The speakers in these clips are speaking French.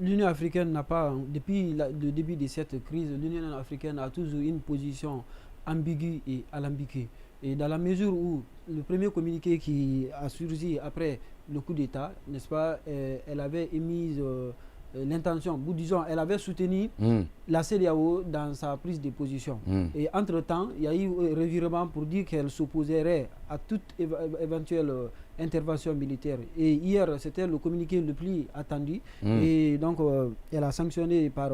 l'Union africaine n'a pas, depuis le début de cette crise, l'Union africaine a toujours une position ambiguë et alambiquée. Et dans la mesure où le premier communiqué qui a surgi après le coup d'État, n'est-ce pas, elle avait émis l'intention, disons, elle avait soutenu la CEDEAO dans sa prise de position. Et entre-temps, il y a eu un revirement pour dire qu'elle s'opposerait à toute éventuelle intervention militaire. Et hier, c'était le communiqué le plus attendu. Et donc, elle a sanctionné par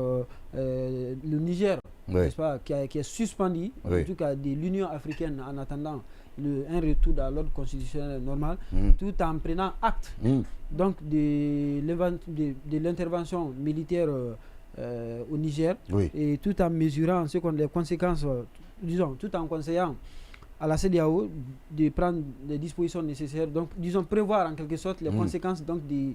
le Niger, n'est-ce pas, qui est suspendu, en tout cas de l'Union africaine, en attendant un retour dans l'ordre constitutionnel normal, tout en prenant acte donc de l'intervention militaire au Niger, et tout en mesurant les conséquences, disons, tout en conseillant à la CEDEAO de prendre les dispositions nécessaires, donc disons prévoir en quelque sorte les conséquences donc de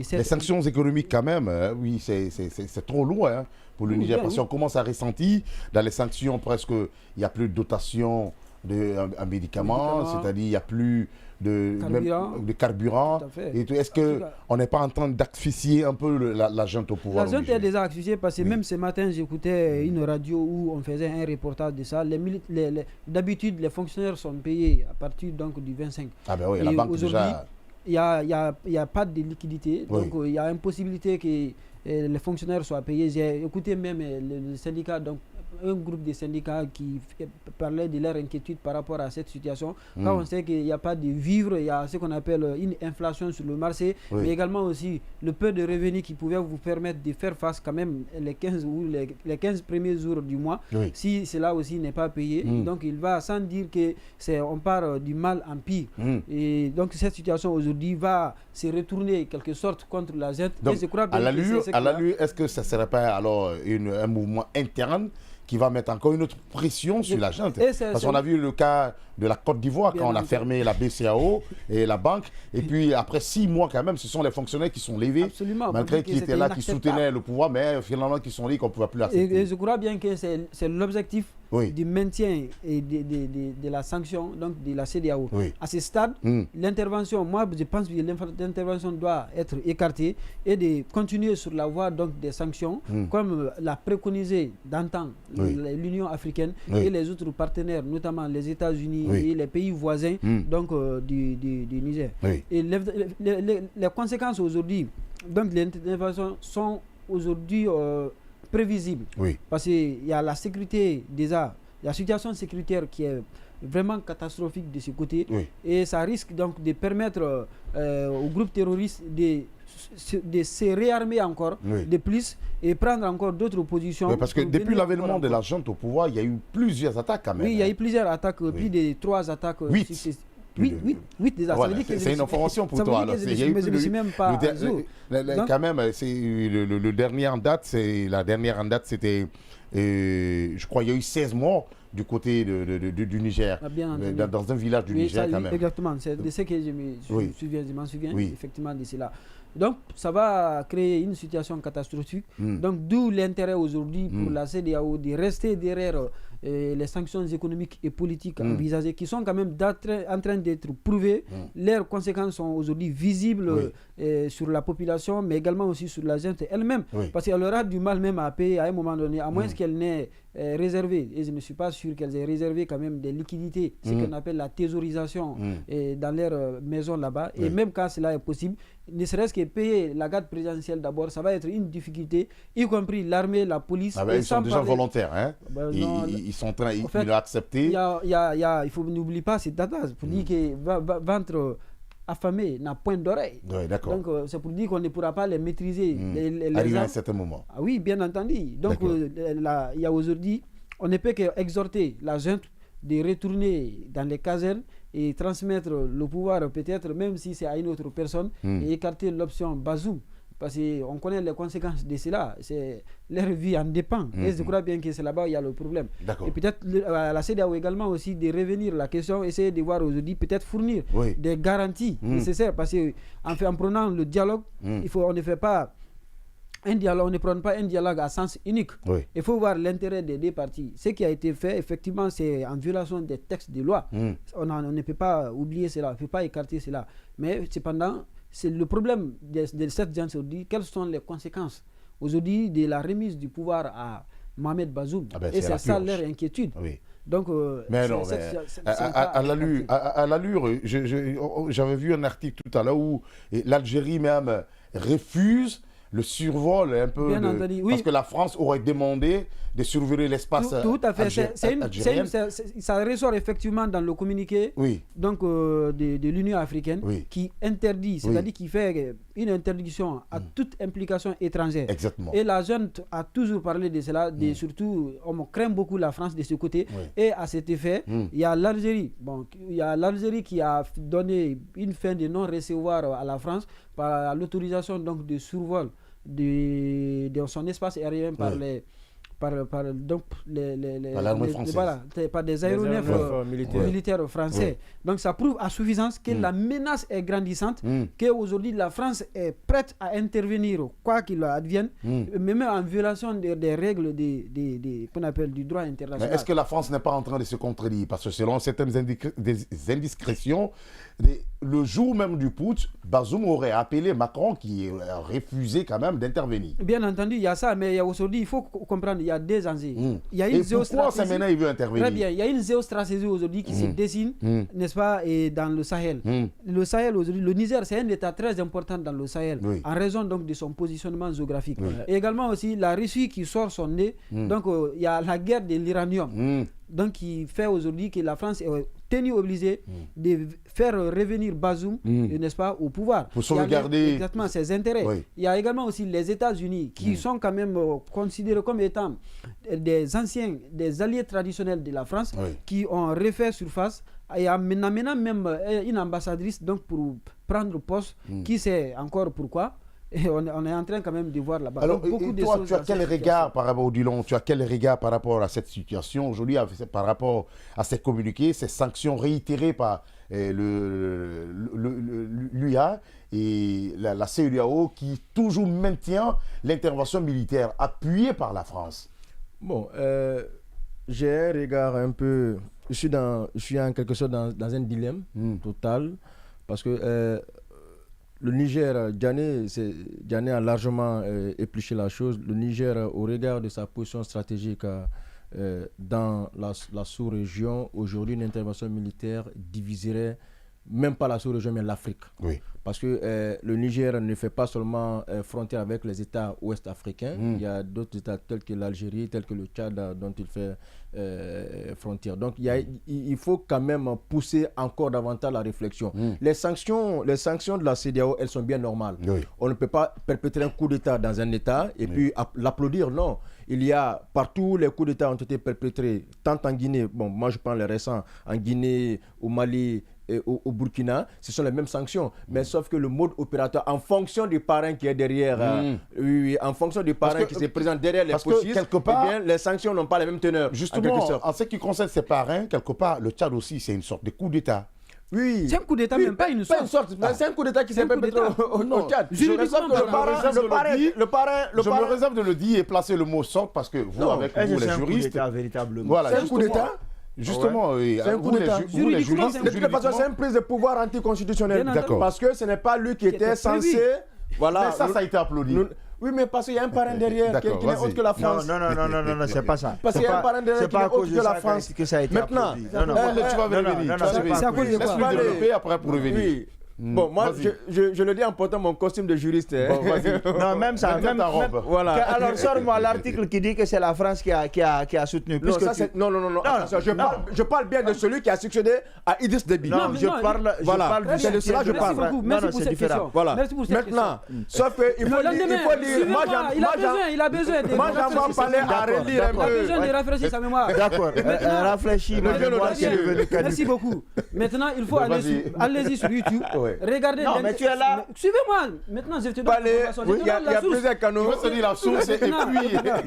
cette... Les sanctions économiques quand même, oui, c'est trop loin pour le Niger, parce qu'on commence à ressentir dans les sanctions presque, il n'y a plus de dotation de médicaments, c'est-à-dire il n'y a plus de carburant. Est-ce qu'on n'est pas en train d'asphyxier un peu la junte au pouvoir? La junte est déjà asphyxiée parce que même ce matin, j'écoutais une radio où on faisait un reportage de ça. D'habitude, les fonctionnaires sont payés à partir donc, du 25. Ah ben oui, la banque déjà... Il n'y a pas de liquidité, donc il y a impossibilité que les fonctionnaires soient payés. J'ai écouté même le syndicat, donc un groupe de syndicats qui parlait de leur inquiétude par rapport à cette situation. Quand on sait qu'il n'y a pas de vivres, il y a ce qu'on appelle une inflation sur le marché, mais également aussi le peu de revenus qui pouvaient vous permettre de faire face quand même les 15 premiers jours du mois, si cela aussi n'est pas payé. Donc il va sans dire qu'on part du mal en pire. Et donc cette situation aujourd'hui va se retourner quelque sorte contre la junte. Donc à l'allure, est-ce que ça ne serait pas alors un mouvement interne qui va mettre encore une autre pression sur la junte? Parce qu'on a vu le cas de la Côte d'Ivoire quand on a fermé la BCAO et la banque. Et puis après 6 mois quand même, ce sont les fonctionnaires qui sont levés, malgré qu'ils étaient là, qui soutenaient le pouvoir, mais finalement qui sont dit qu'on ne pouvait plus l'accepter. Et je crois bien que c'est l'objectif du maintien et de la sanction donc de la CEDEAO. À ce stade, l'intervention, moi je pense que l'intervention doit être écartée et de continuer sur la voie donc des sanctions, comme l'a préconisé d'antan l'Union africaine et les autres partenaires, notamment les États-Unis et les pays voisins donc, du Niger. Et les conséquences aujourd'hui donc de l'intervention sont aujourd'hui prévisibles. Parce qu'il y a la sécurité déjà, la situation sécuritaire qui est vraiment catastrophique de ce côté, et ça risque donc de permettre aux groupes terroristes de se réarmer encore de plus et prendre encore d'autres positions. Parce que depuis l'avènement de la junte au pouvoir, il y a eu plusieurs attaques quand même. Oui, il y a eu plusieurs attaques, plus de 3 attaques. 8 déjà. Voilà, c'est une information pour toi. Alors, je ne suis même pas quand même, le dernier en date, la dernière en date, c'était, je crois, il y a eu 16 morts du côté du Niger, dans un village du Niger quand même. Exactement, c'est de ce que je m'en souviens, effectivement de cela. Donc, ça va créer une situation catastrophique. Donc, d'où l'intérêt aujourd'hui pour la CEDEAO de rester derrière les sanctions économiques et politiques envisagées, qui sont quand même en train d'être prouvées. Leurs conséquences sont aujourd'hui visibles sur la population, mais également aussi sur la junte elle-même. Parce qu'elle aura du mal même à payer à un moment donné, à moins qu'elle n'ait réservé, et je ne suis pas sûr qu'elles aient réservé quand même des liquidités, ce qu'on appelle la thésaurisation dans leur maison là-bas. Et même quand cela est possible, ne serait-ce que payer la garde présidentielle d'abord, ça va être une difficulté, y compris l'armée, la police. Ils sont déjà volontaires, hein? Ils sont en train, ils l'ont accepté. Il faut n'oublier pas cette date pour dire que ventre affamé n'a point d'oreille. Donc c'est pour dire qu'on ne pourra pas les maîtriser. Arrivé à un certain moment. Ah oui, bien entendu. Donc il y a aujourd'hui, on ne peut qu'exhorter la junte de retourner dans les casernes et transmettre le pouvoir peut-être, même si c'est à une autre personne, et écarter l'option Bazoum. Parce qu'on connaît les conséquences de cela. Leur vie en dépend. Et je crois bien que c'est là-bas où il y a le problème. Et peut-être la CEDEAO également aussi de revenir à la question, essayer de voir aujourd'hui, peut-être fournir des garanties nécessaires. Parce qu'en prenant le dialogue, on ne fait pas un dialogue, on ne prend pas un dialogue à sens unique. Il faut voir l'intérêt des deux parties. Ce qui a été fait, effectivement, c'est en violation des textes de loi. On ne peut pas oublier cela, on ne peut pas écarter cela. Mais cependant, c'est le problème de cette gens aujourd'hui. Quelles sont les conséquences aujourd'hui de la remise du pouvoir à Mohamed Bazoum? Et c'est ça leur inquiétude. Oui. Donc, mais non, à l'allure, j'avais vu un article tout à l'heure où l'Algérie même refuse le survol un peu, parce que la France aurait demandé de survoler l'espace algérien. Ça ressort effectivement dans le communiqué donc, de l'Union africaine qui interdit, c'est-à-dire qui fait une interdiction à toute implication étrangère. Exactement. Et la junte a toujours parlé de cela, surtout on craint beaucoup la France de ce côté. Et à cet effet, il y a l'Algérie. Bon, il y a l'Algérie qui a donné une fin de non-recevoir à la France par l'autorisation donc de survol de son espace aérien par des aéronefs militaires français. Donc ça prouve à suffisance que la menace est grandissante, qu'aujourd'hui la France est prête à intervenir quoi qu'il advienne, même en violation des règles qu'on appelle du droit international. Mais est-ce que la France n'est pas en train de se contredire? Parce que selon certaines indiscrétions, le jour même du putsch, Bazoum aurait appelé Macron qui a refusé quand même d'intervenir. Bien entendu, il y a ça, mais aujourd'hui, il faut comprendre, il y a des enjeux. Il y a une pourquoi c'est maintenant il veut intervenir? Très bien, il y a une géostratégie aujourd'hui qui se dessine, n'est-ce pas, et dans le Sahel. Le Sahel aujourd'hui, le Niger, c'est un État très important dans le Sahel, en raison donc de son positionnement géographique. Et également aussi la Russie qui sort son nez, donc il y a la guerre de l'uranium. Donc qui fait aujourd'hui que la France est tenue obligée de faire revenir Bazoum, n'est-ce pas, au pouvoir. Pour sauvegarder exactement ses intérêts. Il y a également aussi les États-Unis qui sont quand même considérés comme étant des alliés traditionnels de la France qui ont refait surface. Il y a maintenant même une ambassadrice donc pour prendre poste, qui sait encore pourquoi. Et on est en train quand même de voir là-bas. Alors, toi, tu as quel regard par rapport au Dillon? Tu as quel regard par rapport à cette situation aujourd'hui, par rapport à ces communiqués, ces sanctions réitérées par l'UA et la CEDEAO qui toujours maintient l'intervention militaire appuyée par la France? Bon, j'ai un regard un peu... Je suis en quelque sorte dans un dilemme total parce que... le Niger, Diané a largement épluché la chose. Le Niger, au regard de sa position stratégique dans la sous-région, aujourd'hui, une intervention militaire diviserait même pas la sous-région, mais l'Afrique. Parce que le Niger ne fait pas seulement frontière avec les États ouest-africains. Il y a d'autres États tels que l'Algérie, tels que le Tchad, dont il fait frontière. Donc il faut quand même pousser encore davantage la réflexion. Les sanctions de la CEDEAO, elles sont bien normales. On ne peut pas perpétrer un coup d'État dans un État et puis l'applaudir, non. Il y a partout, les coups d'État ont été perpétrés, tant en Guinée, bon, moi je prends les récents, en Guinée, au Mali, et au Burkina, ce sont les mêmes sanctions, mais sauf que le mode opérateur, en fonction du parrain qui est derrière, en fonction du parrain qui se présente derrière les putschistes, quelque part, eh bien, les sanctions n'ont pas la même teneur. Justement, en ce qui concerne ces parrains, quelque part, le Tchad aussi, c'est une sorte de coup d'État. Oui. C'est un coup d'État, même pas une sorte. C'est un coup d'État qui s'est perpétré au Tchad. Je me réserve de le dire et placer le mot sorte parce que vous, avec vous, les juristes, voilà, c'est un coup d'État. Justement, c'est un coup d'État. De toute façon, c'est une prise de pouvoir anticonstitutionnelle. Parce que ce n'est pas lui qui était censé. Voilà. Mais ça a été applaudi. Oui, mais parce qu'il y a un parrain derrière qui n'est autre que la France. Non, c'est pas ça. Parce qu'il y a un parrain derrière qui n'est autre que la France. Que ça a été maintenant, tu vas revenir. C'est à cause de quoi? Développer après pour revenir. Bon, moi, je le dis en portant mon costume de juriste. Bon, non, même ça. Même, voilà. Alors, sors-moi l'article qui dit que c'est la France qui a soutenu. Non. Je parle bien de celui qui a succédé à Idriss Déby. Non, je parle c'est de cela que je parle. Non, c'est différent. Voilà. Maintenant, sauf qu'il faut dire. Il a besoin de. Moi, j'en vais parler à relire un peu. Il a besoin de rafraîchir sa mémoire. D'accord. Rafraîchis ma mémoire. Merci beaucoup. Maintenant, il faut aller sur YouTube. Regardez. Non, mais tu es là. Suivez-moi. Maintenant, je te donne l'information. Il y a plusieurs canaux. Il faut se dire la source et puis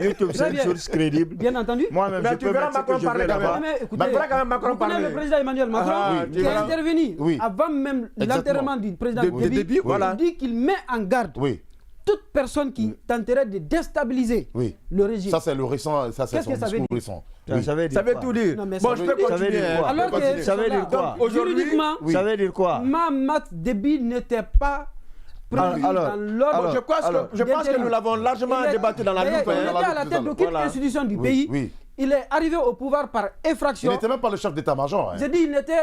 YouTube, c'est une source crédible. Bien entendu. Moi-même, je peux mettre ce que je veux là-bas. Vous connaissez le président Emmanuel Macron qui a intervenu avant même l'enterrement du président Déby. Il dit qu'il met en garde toute personne qui tenterait de déstabiliser le régime. Ça, c'est le récent. Ça, c'est son discours récent. Ça veut tout dire. Bon, je peux continuer. Alors que ça veut dire quoi? Juridiquement, ça veut dire quoi? Mahamat Déby n'était pas prévu dans l'ordre. Je pense que nous l'avons largement débattu dans la loupe. Il était à la tête d'aucune institution du pays. Il est arrivé au pouvoir par effraction. Il n'était même pas le chef d'état-major. J'ai dit, il n'était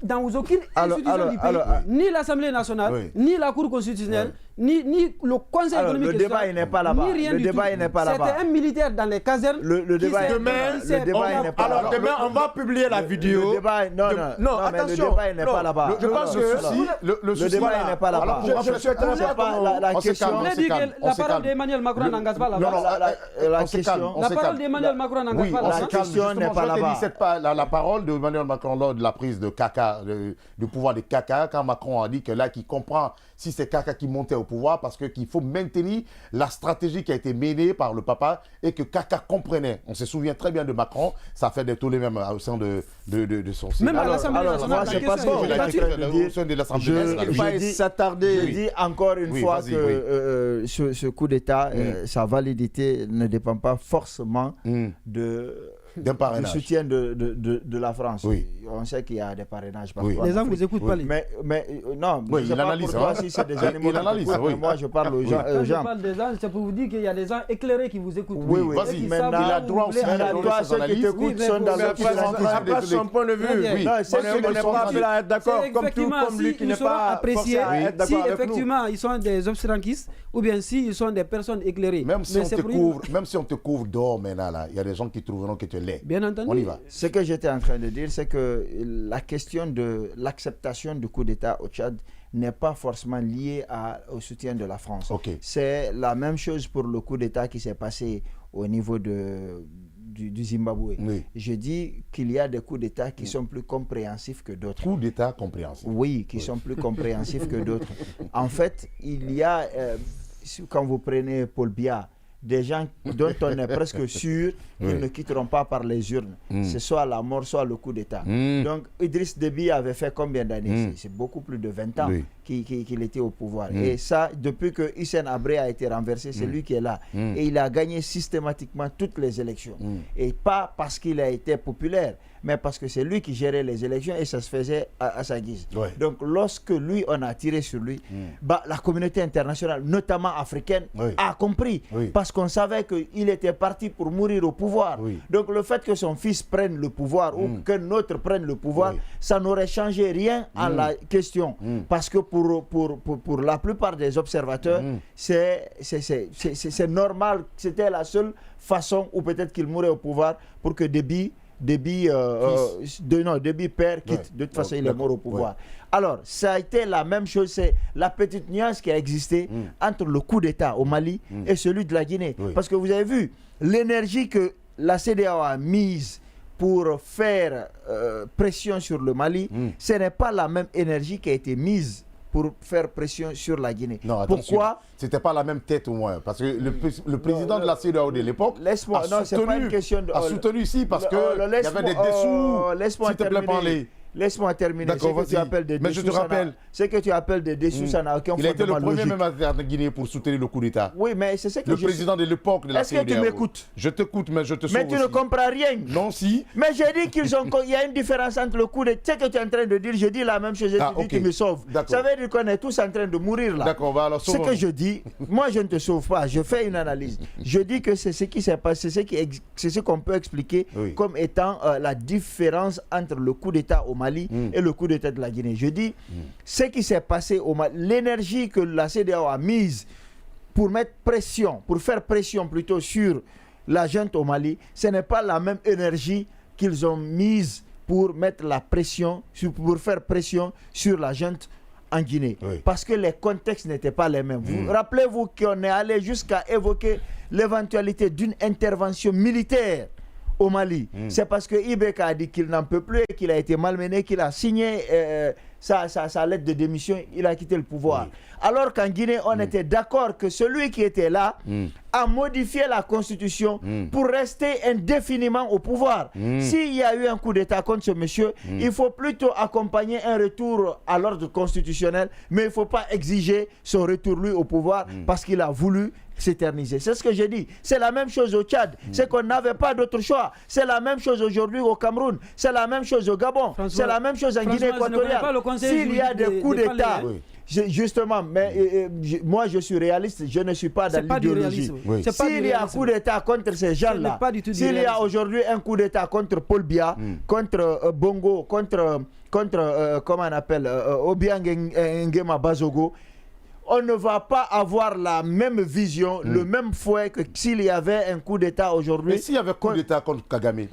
dans aucune institution du pays, ni l'Assemblée nationale, ni la Cour constitutionnelle, ni le Conseil économique et social. Le débat n'est pas là-bas. Le débat n'est pas là-bas. C'était un militaire dans les casernes. Le débat n'est pas là-bas. Alors demain, on va publier la vidéo. Le débat, non, attention. Le débat n'est pas là-bas. Je pense que le débat n'est pas là-bas. La question. On a dit que la parole d'Emmanuel Macron n'engage pas là-bas. La question. La parole d'Emmanuel Macron n'engage pas là-bas. La question n'est pas là-bas. La parole d'Emmanuel Macron lors de la prise de Kaka, du pouvoir de Kaka, quand Macron a dit que là, qu'il comprend si c'est Kaka qui montait au pouvoir, parce qu'il faut maintenir la stratégie qui a été menée par le papa et que Kaka comprenait. On se souvient très bien de Macron, ça fait des tollés même au sein de son Sénat. Même à l'Assemblée nationale, c'est pas je dis s'attarder. Je dis encore une fois que ce coup d'État, sa validité ne dépend pas forcément du soutien de la France. On sait qu'il y a des parrainages parfois. Les gens ne vous écoutent pas. Mais non, je ne sais pas pour toi si c'est des animaux qui écoutent, mais moi je parle aux gens. Quand je parle des gens, c'est pour vous dire qu'il y a des gens éclairés qui vous écoutent. Oui, vas-y, maintenant, il a droit aussi à toi, ceux qui t'écoutent sont dans après son point de vue. On n'est pas appelé à être d'accord comme lui qui n'est pas forcé à être d'accord avec nous. Si effectivement ils sont des obscurantistes ou bien si ils sont des personnes éclairées. Même si on te couvre d'or maintenant, il y a des gens qui trouveront que tu l'es. Bien entendu. On y va. Ce que j'étais en train de dire, c'est que la question de l'acceptation du coup d'État au Tchad n'est pas forcément liée au soutien de la France. C'est la même chose pour le coup d'État qui s'est passé au niveau du Zimbabwe. Je dis qu'il y a des coups d'État qui sont plus compréhensifs que d'autres. Coups d'État compréhensifs. Oui, qui sont plus compréhensifs que d'autres. En fait, il y a, quand vous prenez Paul Biya, des gens dont on est presque sûr qu'ils ne quitteront pas par les urnes. C'est soit la mort, soit le coup d'État. Donc Idriss Déby avait fait combien d'années? C'est beaucoup plus de 20 ans qu'il était au pouvoir. Et ça, depuis que Hissène Habré a été renversé, c'est lui qui est là. Et il a gagné systématiquement toutes les élections. Et pas parce qu'il a été populaire, mais parce que c'est lui qui gérait les élections et ça se faisait à sa guise. Donc lorsque lui, on a tiré sur lui, la communauté internationale, notamment africaine, a compris. Parce qu'on savait qu'il était parti pour mourir au pouvoir. Donc le fait que son fils prenne le pouvoir ou qu'un autre prenne le pouvoir, ça n'aurait changé rien à la question. Parce que pour la plupart des observateurs, c'est normal, c'était la seule façon où peut-être qu'il mourrait au pouvoir pour que Déby père quitte. De toute façon, il est mort au pouvoir. Alors, ça a été la même chose, c'est la petite nuance qui a existé entre le coup d'État au Mali et celui de la Guinée. Parce que vous avez vu, l'énergie que la CEDEAO a mise pour faire pression sur le Mali, ce n'est pas la même énergie qui a été mise pour faire pression sur la Guinée. Non, pourquoi? C'était pas la même tête au moins, parce que le président de la CEDEAO de l'époque a soutenu ici parce qu'il y avait des dessous. S'il te plaît, parler. Laisse-moi terminer. D'accord, mais je te rappelle. Ce que tu appelles des dessous, ça n'a aucun fondement logique. Il a été le premier même en Guinée pour soutenir le coup d'État. Oui, mais c'est ce que le président de l'époque de la CEDEAO. Est-ce que tu m'écoutes? Je t'écoute, mais je te sauve Mais tu ne comprends rien. Non, si. Mais j'ai dit qu'il y a une différence entre le coup d'État. Ce que tu es en train de dire, je dis la même chose et tu dis tu me sauves. Ça veut dire qu'on est tous en train de mourir là. D'accord, alors ce que je dis, moi je ne te sauve pas, je fais une analyse. Je dis que c'est ce qui s'est passé, c'est ce qu'on peut expliquer comme étant la différence entre le coup d'État au Mali et le coup d'État de la Guinée. Je dis, ce qui s'est passé au Mali, l'énergie que la CEDEAO a mise pour mettre pression, pour faire pression plutôt sur la junte au Mali, ce n'est pas la même énergie qu'ils ont mise pour mettre la pression, pour faire pression sur la junte en Guinée. Parce que les contextes n'étaient pas les mêmes. Rappelez-vous qu'on est allé jusqu'à évoquer l'éventualité d'une intervention militaire au Mali. C'est parce que Ibeka a dit qu'il n'en peut plus et qu'il a été malmené, qu'il a signé sa lettre de démission, il a quitté le pouvoir. Alors qu'en Guinée, on était d'accord que celui qui était là a modifié la constitution pour rester indéfiniment au pouvoir. S'il y a eu un coup d'État contre ce monsieur, il faut plutôt accompagner un retour à l'ordre constitutionnel, mais il ne faut pas exiger son retour lui au pouvoir parce qu'il a voulu s'éterniser. C'est ce que j'ai dit. C'est la même chose au Tchad. C'est qu'on n'avait pas d'autre choix. C'est la même chose aujourd'hui au Cameroun. C'est la même chose au Gabon. C'est la même chose en Guinée équatoriale. S'il y a des coups d'État, Justement, mais moi je suis réaliste, je ne suis pas dans l'idéologie. S'il y a un coup d'État contre ces gens-là, s'il y a aujourd'hui un coup d'État contre Paul Biya, contre Bongo, contre comment on appelle, Obiang Nguema Bazogo, on ne va pas avoir la même vision, le même fouet que s'il y avait un coup d'État aujourd'hui. Mais s'il y avait un coup d'État contre Kagame,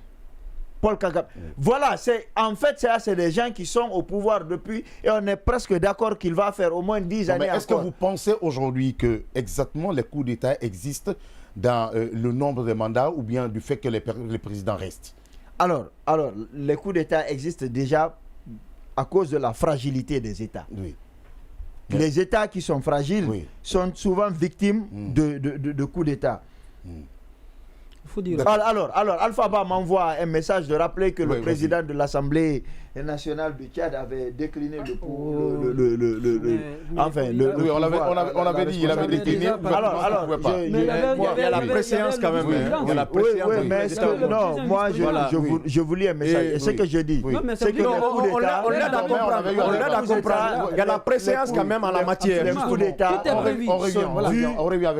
Paul Kagame. Voilà, en fait, c'est des gens qui sont au pouvoir depuis et on est presque d'accord qu'il va faire au moins 10 années encore. Est-ce que vous pensez aujourd'hui que exactement les coups d'État existent dans le nombre de mandats ou bien du fait que les présidents restent? Alors, les coups d'État existent déjà à cause de la fragilité des États. Oui. Les États qui sont fragiles sont souvent victimes de coups d'État. Alors, Alpha Ba m'envoie un message de rappeler que le président de l'Assemblée nationale du Tchad avait décliné on avait dit, il avait décliné. Alors, il y a la préséance quand même. Oui, mais non, moi je vous lis un message. Et ce que je dis, c'est que on l'a comprendre. Il y a la préséance quand même en la matière. Les coups d'État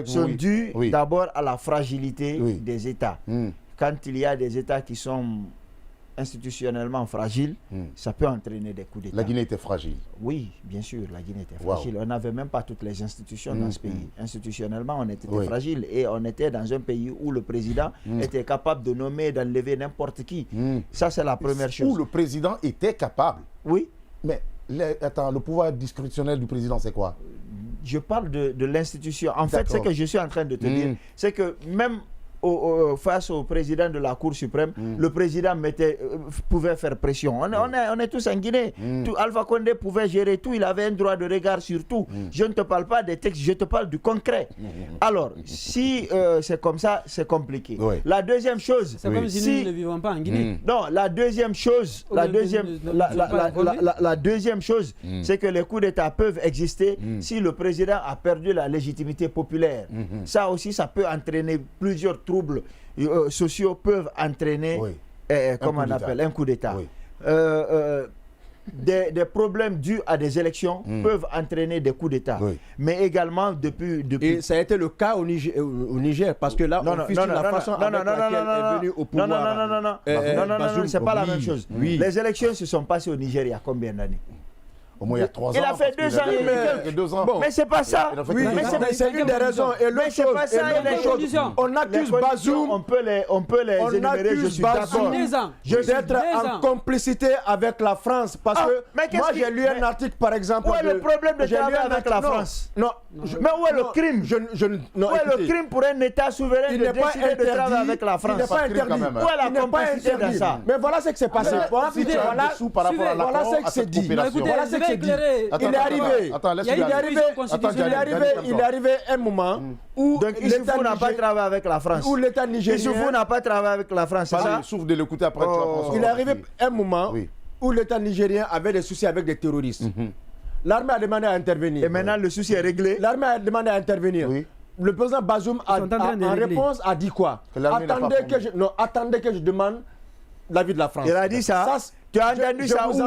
sont dus d'abord à la fragilité des États. Quand il y a des États qui sont institutionnellement fragiles, ça peut entraîner des coups d'État. La Guinée était fragile. Oui, bien sûr, la Guinée était fragile. On n'avait même pas toutes les institutions dans ce pays. Institutionnellement, on était fragile et on était dans un pays où le président était capable de nommer et d'enlever n'importe qui. Ça, c'est la première chose. Où le président était capable. Oui. Mais le pouvoir discrétionnel du président, c'est quoi? Je parle de l'institution. En fait, ce que je suis en train de te dire, c'est que même face au président de la Cour suprême, le président pouvait faire pression. On est tous en Guinée. Alpha Condé pouvait gérer tout. Il avait un droit de regard sur tout. Je ne te parle pas des textes, je te parle du concret. Alors, si c'est comme ça, c'est compliqué. La deuxième chose... C'est comme si nous ne vivons pas en Guinée. Non, la deuxième chose, c'est que les coups d'État peuvent exister si le président a perdu la légitimité populaire. Ça aussi, ça peut entraîner plusieurs troubles sociaux, peuvent entraîner comment on appelle un coup d'État. Des problèmes dus à des élections peuvent entraîner des coups d'État. Mais également depuis... Et ça a été le cas au Niger parce que là, on fistule la façon avec laquelle est venu au pouvoir. Non, c'est pas la même chose. Les élections se sont passées au Niger il y a combien d'années? Au moins il y a 3 ans. Il a fait 2 ans. Mais c'est pas ça. C'est une des raisons. Et l'autre chose, on accuse Bazoum. On peut les énumérer, je suis d'accord. D'être en complicité avec la France. Parce que moi j'ai lu un article par exemple. Où est le problème de travailler avec la France? Non. Mais où est le crime? Où est le crime pour un État souverain de décider de travailler avec la France? Il n'est pas interdit. Où est la complicité dans ça? Mais voilà ce qui s'est passé. Voilà ce qui s'est dit. Il est arrivé un moment où Issoufou n'a pas travaillé avec la France. Où l'État nigérien... Issoufou n'a pas travaillé avec la France, c'est ça? Souffle de l'écouter après. Il est arrivé un moment où l'État nigérien avait des soucis avec des terroristes. L'armée a demandé à intervenir. Et maintenant le souci est réglé. L'armée a demandé à intervenir. Le président Bazoum en réponse a dit quoi? Attendez que je demande l'avis de la France. Il a dit ça. Tu as entendu ça où?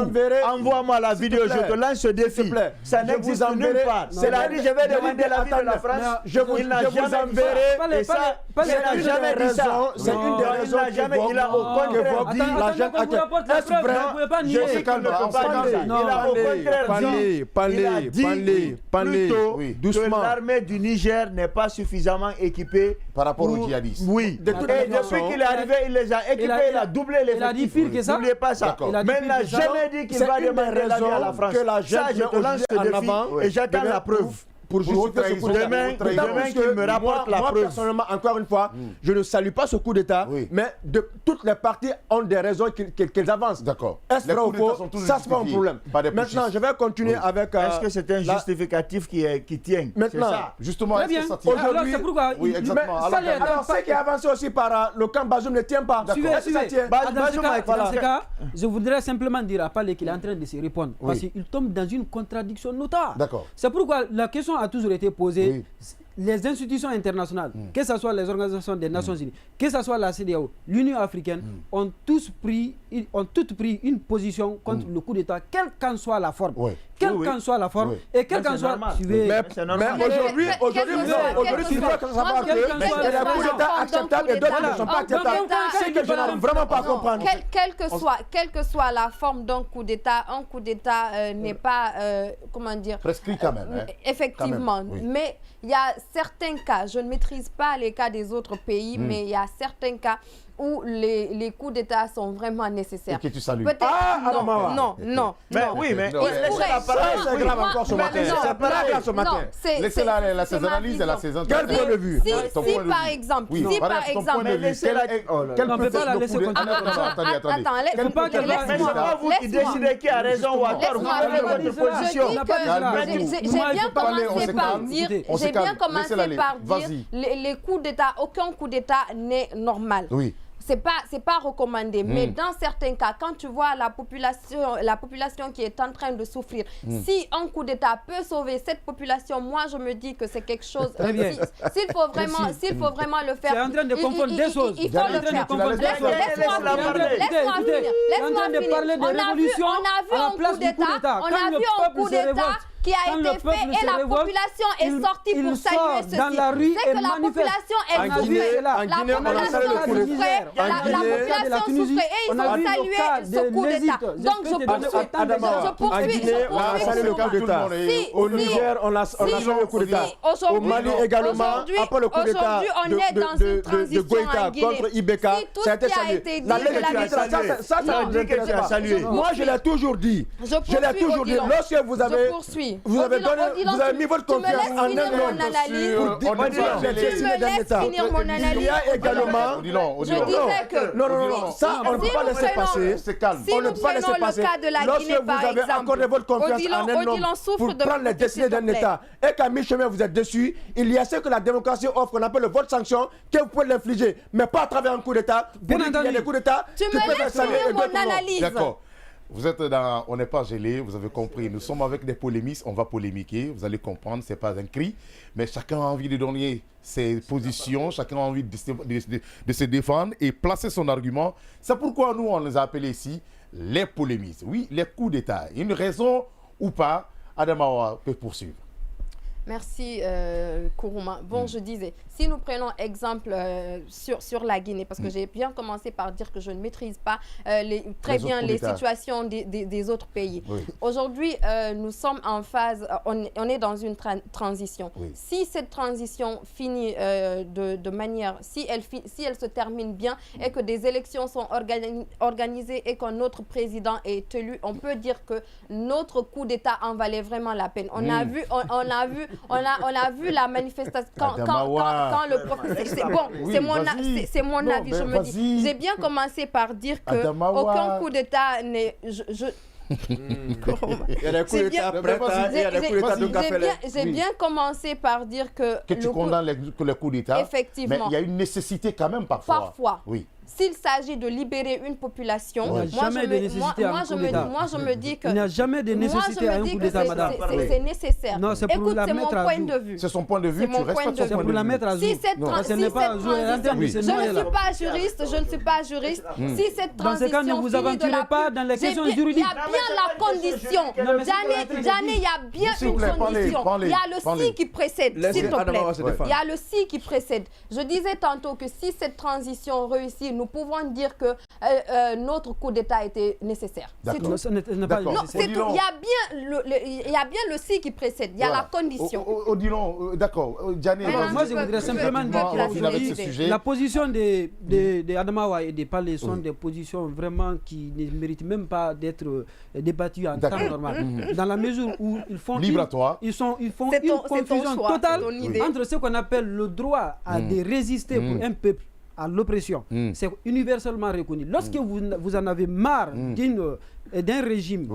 Envoie-moi la vidéo, je te lance ce défi. Ça n'existe nulle part. C'est-à-dire, je vais demander l'avis de la France. Il n'a jamais dit ça. Et ça, il n'a jamais dit ça. C'est une des raisons il a au contraire dit... Je sais qu'il ne peut pas dire ça. Il a au contraire dit plutôt que l'armée du Niger n'est pas suffisamment équipée par rapport aux djihadistes. Oui. Et depuis qu'il est arrivé, il les a équipés, il a doublé les effectifs. N'oubliez pas ça. Mais il n'a jamais dit qu'il va demander l'avis à la France. Ça, je te lance ce défi et j'attends la preuve. Pour justifier ce coup d'État. Demain qu'il me rapporte la preuve. Moi, personnellement, encore une fois, je ne salue pas ce coup d'État, mais toutes les parties ont des raisons qu'elles avancent. D'accord. Est-ce vrai ou faux? Ça, c'est pas un problème. Maintenant, je vais continuer avec... Est-ce que c'est un justificatif qui tient? Maintenant, justement, est-ce que ça tient? Aujourd'hui, c'est pourquoi... Oui, exactement. Alors, ce qui est avancé aussi par le camp Bazoum ne tient pas. Dans ce cas, je voudrais simplement dire à Palais qu'il est en train de se répondre. Parce qu'il tombe dans une contradiction notable. D'accord. C'est pourquoi la question a toujours été posée. les institutions internationales, que ce soit les organisations des Nations Unies, que ce soit la CEDEAO, l'Union africaine, ont toutes pris une position contre le coup d'État, quelle qu'en soit la forme. Quelle qu'en soit la forme et quelle qu'en soit... Mais aujourd'hui, tu dois savoir qu'il y a des coups d'État acceptables et d'autres ne sont pas acceptables. C'est que je n'arrive vraiment pas à comprendre. Quelle que soit la forme d'un coup d'État, un coup d'État n'est pas, comment dire... prescrit quand même. Effectivement, quand même, oui. Mais il y a certains cas, je ne maîtrise pas les cas des autres pays, mais il y a certains cas où les coups d'État sont vraiment nécessaires. Et que tu salues. Non. Mais oui, mais laissez-la parler, c'est grave encore ce matin. C'est pas grave ce matin. Laissez-la la saisonnalise et la saison. Quel point de vue? Si par exemple, on ne peut pas la laisser continuer. Attends, mais c'est pas vous qui décidez qui a raison ou a tort. Vous avez votre position. J'ai bien commencé par dire les coups d'État, aucun coup d'État n'est normal. Oui. C'est pas recommandé, mais dans certains cas, quand tu vois la population qui est en train de souffrir, si un coup d'État peut sauver cette population, moi je me dis que c'est quelque chose. S'il faut vraiment le faire, c'est en train de confondre des choses. Il faut le faire. Laisse-moi finir. parler de révolution on a vu un coup d'État qui a été fait et la population est sortie pour saluer ceci. Dans la rue c'est que la population est souffrée. La population souffrait et ils ont salué ce coup d'État. Donc je poursuis. Au Niger, on a salué le coup d'État. Au Mali également, après le coup d'État de Goïta contre Ibeka, ça a été salué. La légitimité, ça a salué. Moi, je l'ai toujours dit. Lorsque vous avez mis votre confiance en un homme pour décider d'un État. Il y a également... Je disais que... Non, ça, on ne peut pas laisser passer. C'est calme. Si nous prenons le cas de la Guinée, par exemple, lorsque vous avez accordé votre confiance en un homme pour prendre les décisions d'un État et qu'à mi-chemin vous êtes déçu, il y a ce que la démocratie offre, qu'on appelle le vote sanction, que vous pouvez l'infliger, mais pas à travers un coup d'État. Bien entendu. Il y a des coups d'État qui peuvent saluer mon analyse. D'accord. Vous êtes dans... On n'est pas gelé, vous avez compris. Nous sommes avec des polémistes, on va polémiquer. Vous allez comprendre, ce n'est pas un cri. Mais chacun a envie de donner ses positions, chacun a envie de se défendre et placer son argument. C'est pourquoi nous, on les a appelés ici les polémistes. Oui, les coups d'État. Une raison ou pas, Adamawa peut poursuivre. Merci Kourouma. Bon, je disais, si nous prenons exemple sur la Guinée, parce que j'ai bien commencé par dire que je ne maîtrise pas très bien les situations des autres pays. Oui. Aujourd'hui, nous sommes en phase, on est dans une transition. Oui. Si cette transition finit de manière, si elle se termine bien et que des élections sont organisées et qu'un autre président est élu, on peut dire que notre coup d'État en valait vraiment la peine. On a vu la manifestation quand le professeur... Bon, c'est mon avis. Je me dis, j'ai bien commencé par dire que aucun coup d'État n'est... Il y a des coups d'État prêts et il y a des coups d'État de café. J'ai bien commencé par dire que... Que tu condamnes les coups d'État. Effectivement. Mais il y a une nécessité quand même parfois. Parfois. Oui. S'il s'agit de libérer une population, moi je me dis que... Il n'y a jamais de nécessité à un coup d'État, madame. C'est nécessaire. Non, c'est pour la mettre à jour. C'est son point de vue, tu respectes son point de vue. C'est pour la mettre à jour. Je ne suis pas juriste. Si cette transition... Dans ce cas, ne vous aventurez pas dans les questions juridiques. Il y a bien la condition. Jané, il y a bien une condition. Il y a le si qui précède, s'il te plaît. Il y a le si qui précède. Je disais tantôt que si cette transition réussit, nous pouvons dire que notre coup d'État était nécessaire. C'est tout. C'est tout. Il y a bien le si qui précède. Il y a la condition. Odilon, d'accord. Jané, moi, je voudrais simplement dire que la position de Adamawa et des Palais sont des positions vraiment qui ne méritent même pas d'être débattues en temps normal. Dans la mesure où ils font une confusion totale entre ce qu'on appelle le droit de résister pour un peuple à l'oppression. C'est universellement reconnu. Lorsque vous en avez marre d'un régime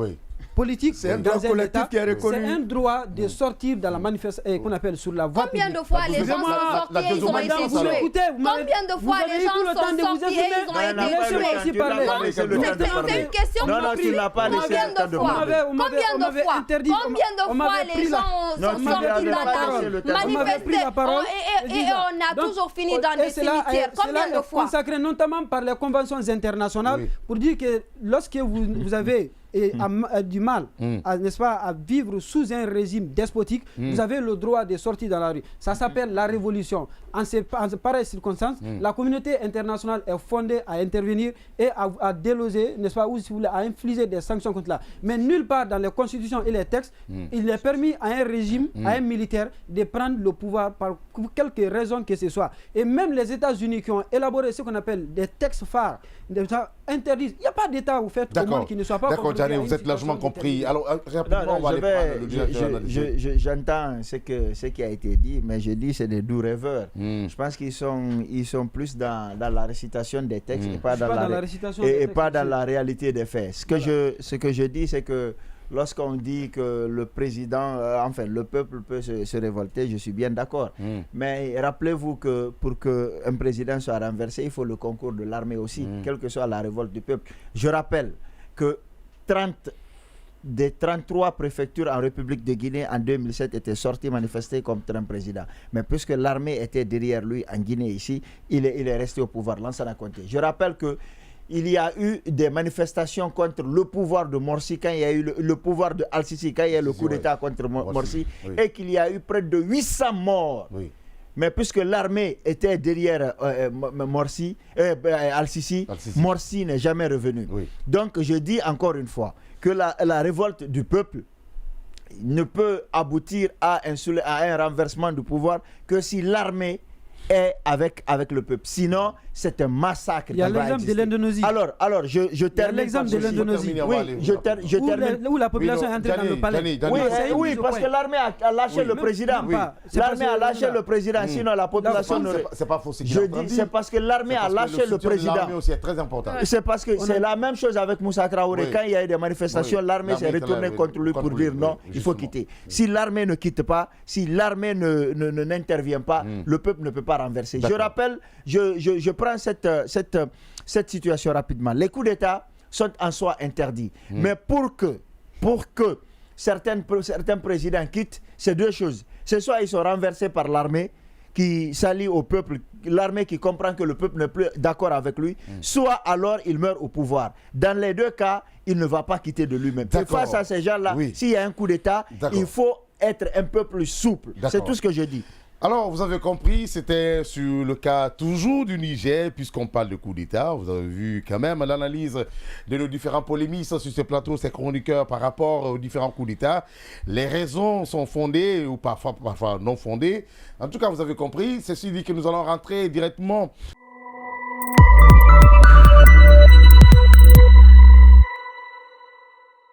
politique dans un État. C'est un droit de sortir dans la manifestation qu'on appelle sur la voie publique. Combien de fois les gens sont sortis et ils ont été tués? Combien de fois les gens sont sortis et ils ont été tués? C'est une question. Non, tu n'as pas laissé Combien de fois? Combien de fois les gens sont sortis dans la manifester et on a toujours fini dans des cimetières? Combien de fois? Consacré notamment par les conventions internationales pour dire que lorsque vous avez du mal n'est-ce pas, à vivre sous un régime despotique, vous avez le droit de sortir dans la rue. Ça s'appelle la révolution. En pareilles circonstances, la communauté internationale est fondée à intervenir et à déloger, n'est-ce pas, ou si vous voulez, à infliger des sanctions contre là. Mais nulle part dans les constitutions et les textes, il est permis à un régime, à un militaire, de prendre le pouvoir par quelque raison que ce soit. Et même les États-Unis qui ont élaboré ce qu'on appelle des textes phares, interdisent. Il n'y a pas d'État au fait au monde qui ne soit pas. D'accord, Djani, vous êtes largement compris. Alors, rapidement, on va aller prendre le directeur. J'entends ce qui a été dit, mais je dis c'est des doux rêveurs. Je pense qu'ils sont plus dans la récitation des textes et pas dans la réalité des faits. Ce que je dis, c'est que lorsqu'on dit que le président, enfin le peuple peut se révolter, je suis bien d'accord. Mais rappelez-vous que pour qu'un président soit renversé, il faut le concours de l'armée aussi, quelle que soit la révolte du peuple. Je rappelle que 30 des 33 préfectures en République de Guinée en 2007 étaient sorties manifester contre un président. Mais puisque l'armée était derrière lui en Guinée ici, il est resté au pouvoir. Lansana Conté. Je rappelle que il y a eu des manifestations contre le pouvoir de Morsi quand il y a eu le pouvoir de Al-Sisi, quand il y a eu le coup d'État contre Morsi, et qu'il y a eu près de 800 morts. Mais puisque l'armée était derrière Morsi, Al-Sisi, Morsi n'est jamais revenu. Donc je dis encore une fois que la révolte du peuple ne peut aboutir à un renversement du pouvoir que si l'armée est avec le peuple. Sinon, c'est un massacre. Il y a l'exemple de l'Indonésie. Alors, je termine. L'exemple de l'Indonésie. Oui, je termine. Où la population est entrée dans le palais. Oui, parce que l'armée a lâché le président. L'armée a lâché le président, sinon la population n'aurait... C'est pas faux. Je dis, c'est parce que l'armée a lâché le président. L'armée aussi est très important. C'est parce que c'est la même chose avec Moussa Traoré. Quand il y a eu des manifestations, l'armée s'est retournée contre lui pour dire non, il faut quitter. Si l'armée ne quitte pas, si l'armée n'intervient pas, le peuple ne peut pas renverser. Je rappelle, je prends cette situation rapidement. Les coups d'État sont en soi interdits. Mais pour que certains présidents quittent, c'est deux choses. C'est soit ils sont renversés par l'armée qui s'allie au peuple, l'armée qui comprend que le peuple n'est plus d'accord avec lui, soit alors il meurt au pouvoir. Dans les deux cas, il ne va pas quitter de lui-même. Et face à ces gens-là, s'il y a un coup d'État, il faut être un peu plus souple. C'est tout ce que je dis. Alors, vous avez compris, c'était sur le cas toujours du Niger, puisqu'on parle de coup d'État. Vous avez vu quand même l'analyse de nos différents polémistes sur ce plateau, ces chroniqueurs par rapport aux différents coups d'État. Les raisons sont fondées ou parfois non fondées. En tout cas, vous avez compris. Ceci dit que nous allons rentrer directement